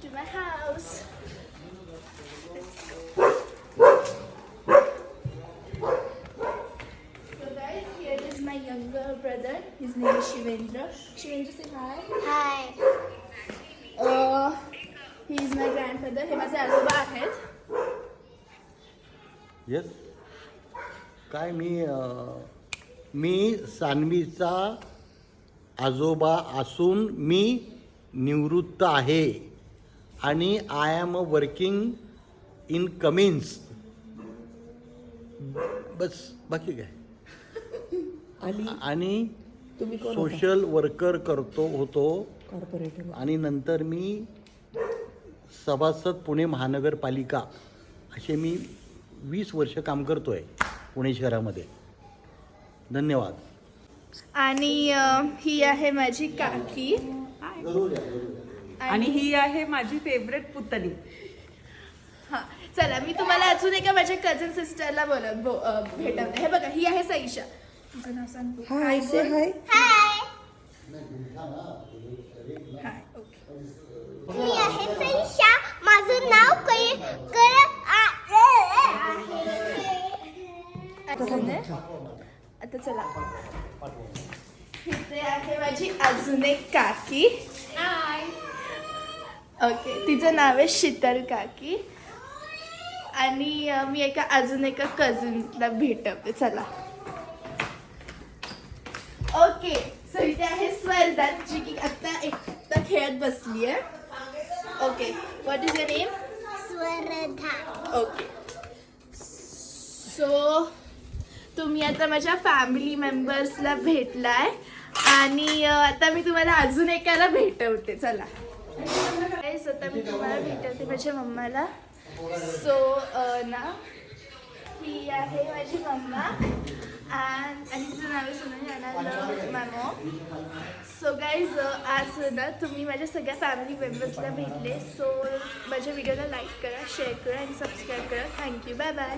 to my house. So guys, here is my younger brother. His name is Shivendra. Shivendra, say hi. Hi. He is my grandfather. हे माझे आजोबा आहेत. Yes काय मी सानवीचा आजोबा असून मी निवृत्त आहे आणि I am a working in Cummins. बस बाकी काय. आणि तुम्ही कोण सोशल वर्कर होतो कॉर्पोरेटर आणि नंतर मी सभासद पुणे महानगरपालिका असे मी 20 वर्ष काम करतोय पुणे शहरामध्ये. धन्यवाद. आणि ही आहे माझी काकी. आणि ही आहे माझी फेवरेट पुतणी. हा चला मी तुम्हाला अजून एका माझ्या कझन सिस्टरला भेटवते. हे बघा ही आहे सईशा. तुझं नाव सांग तू. हाय से हाय. हाय. हाय ओके. मी आहे सईशा. माझं नाव आता चला इथे आहे माझी अजून एक काकी. हाय. ओके तिचं नाव आहे शीतल काकी. आणि मी अजून एका कझनला भेटवते. चला ओके. सो इथे आहे स्वर्धा जी की आता खेळत बसली आहे. Okay what is your name. स्वर्धा. Okay so तुम्ही आता माझ्या फॅमिली मेंबर्सला भेटलाय आणि आता मी तुम्हाला अजून एकाला भेटवते. चला आता मी तुम्हाला भेटवते माझ्या मम्माला. सो ना ही आहे माझी मम्मा आणि तिचं नाव आहे सोनली अनाल माय मॉम. सो गाईज आज ना तुम्ही माझ्या सगळ्या फॅमिली मेंबर्सला भेटले. सो माझ्या व्हिडिओला लाईक करा, शेअर करा आणि सबस्क्राईब करा. थँक्यू. Bye bye.